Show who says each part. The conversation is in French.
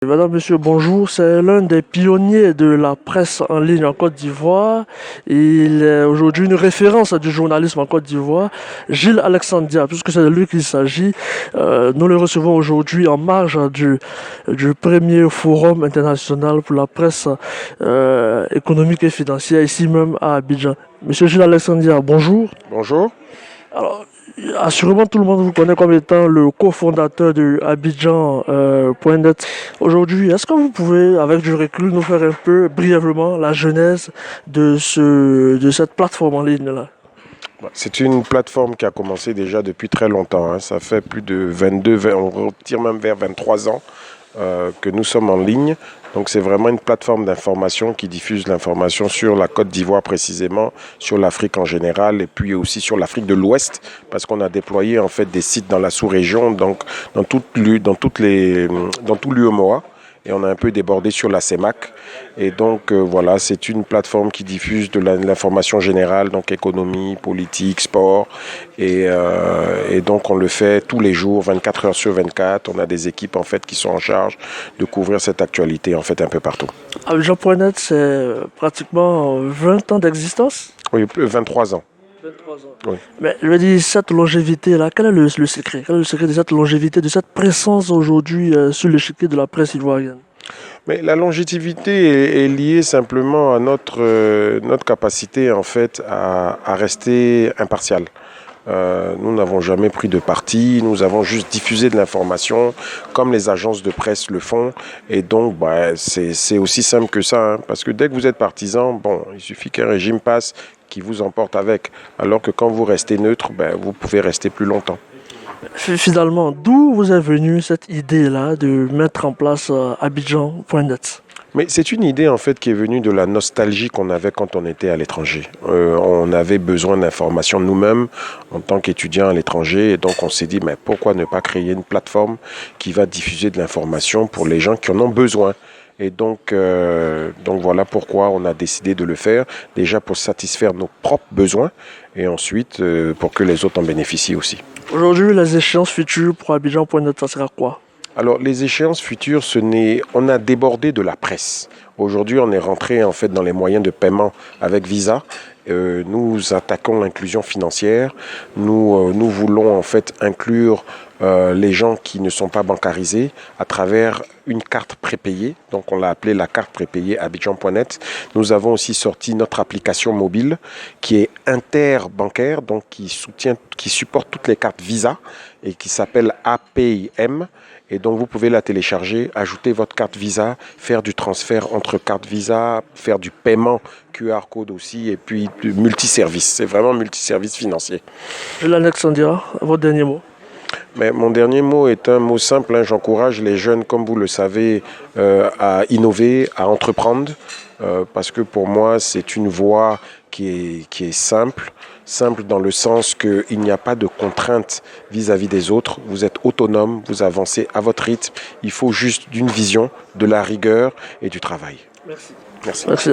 Speaker 1: Madame, Monsieur, bonjour. C'est l'un des pionniers de la presse en ligne en Côte d'Ivoire. Il est aujourd'hui une référence du journalisme en Côte d'Ivoire. Gilles Alexandria, puisque c'est de lui qu'il s'agit, nous le recevons aujourd'hui en marge du premier forum international pour la presse économique et financière, ici même à Abidjan. Monsieur Gilles Alexandria, bonjour.
Speaker 2: Bonjour.
Speaker 1: Alors, assurément, tout le monde vous connaît comme étant le cofondateur de Abidjan.net. Aujourd'hui, est-ce que vous pouvez, avec du recul, nous faire un peu brièvement la genèse de cette plateforme en ligne-là?
Speaker 2: C'est une plateforme qui a commencé déjà depuis très longtemps. Ça fait plus de 22, on retire même vers 23 ans que nous sommes en ligne. Donc c'est vraiment une plateforme d'information qui diffuse l'information sur la Côte d'Ivoire précisément, sur l'Afrique en général et puis aussi sur l'Afrique de l'Ouest parce qu'on a déployé en fait des sites dans la sous-région, donc dans tout l'UEMOA. Et on a un peu débordé sur la CEMAC. Et donc voilà, c'est une plateforme qui diffuse de l'information générale, donc économie, politique, sport. Et donc on le fait tous les jours, 24 heures sur 24. On a des équipes en fait qui sont en charge de couvrir cette actualité en fait un peu partout.
Speaker 1: Abidjan.net, c'est pratiquement 20 ans d'existence?
Speaker 2: Oui, 23 ans.
Speaker 1: 23 ans.
Speaker 2: Oui.
Speaker 1: Mais je veux dire, cette longévité-là, quel est le secret? Quel est le secret de cette longévité, de cette présence aujourd'hui sur l'échiquier de la presse ivoirienne?
Speaker 2: Mais la longévité est liée simplement à notre capacité en fait à rester impartial. Nous n'avons jamais pris de parti, nous avons juste diffusé de l'information comme les agences de presse le font. Et donc, c'est aussi simple que ça, parce que dès que vous êtes partisan, bon, il suffit qu'un régime passe qui vous emporte avec. Alors que quand vous restez neutre, vous pouvez rester plus longtemps.
Speaker 1: Finalement, d'où vous est venue cette idée-là de mettre en place Abidjan.net?
Speaker 2: Mais c'est une idée en fait qui est venue de la nostalgie qu'on avait quand on était à l'étranger. On avait besoin d'informations nous-mêmes en tant qu'étudiants à l'étranger et donc on s'est dit mais pourquoi ne pas créer une plateforme qui va diffuser de l'information pour les gens qui en ont besoin. Et donc voilà pourquoi on a décidé de le faire, déjà pour satisfaire nos propres besoins et ensuite pour que les autres en bénéficient aussi.
Speaker 1: Aujourd'hui, les échéances futures pour Abidjan.net, ça sera quoi?
Speaker 2: Alors, les échéances futures, on a débordé de la presse. Aujourd'hui, on est rentré en fait dans les moyens de paiement avec Visa. Nous attaquons l'inclusion financière. Nous voulons en fait inclure les gens qui ne sont pas bancarisés à travers une carte prépayée. Donc, on l'a appelée la carte prépayée Abidjan.net. Nous avons aussi sorti notre application mobile qui est interbancaire, donc qui supporte toutes les cartes Visa et qui s'appelle APIM. Et donc, vous pouvez la télécharger, ajouter votre carte Visa, faire du transfert entre cartes Visa, faire du paiement QR code aussi, et puis du multiservice. C'est vraiment multiservice financier.
Speaker 1: Alexandria, votre dernier mot?
Speaker 2: Mais mon dernier mot est un mot simple. J'encourage les jeunes, comme vous le savez, à innover, à entreprendre, parce que pour moi, c'est une voie qui est simple dans le sens qu'il n'y a pas de contraintes vis-à-vis des autres. Vous êtes autonome, vous avancez à votre rythme. Il faut juste d'une vision, de la rigueur et du travail.
Speaker 1: Merci.
Speaker 2: Merci.
Speaker 1: Merci.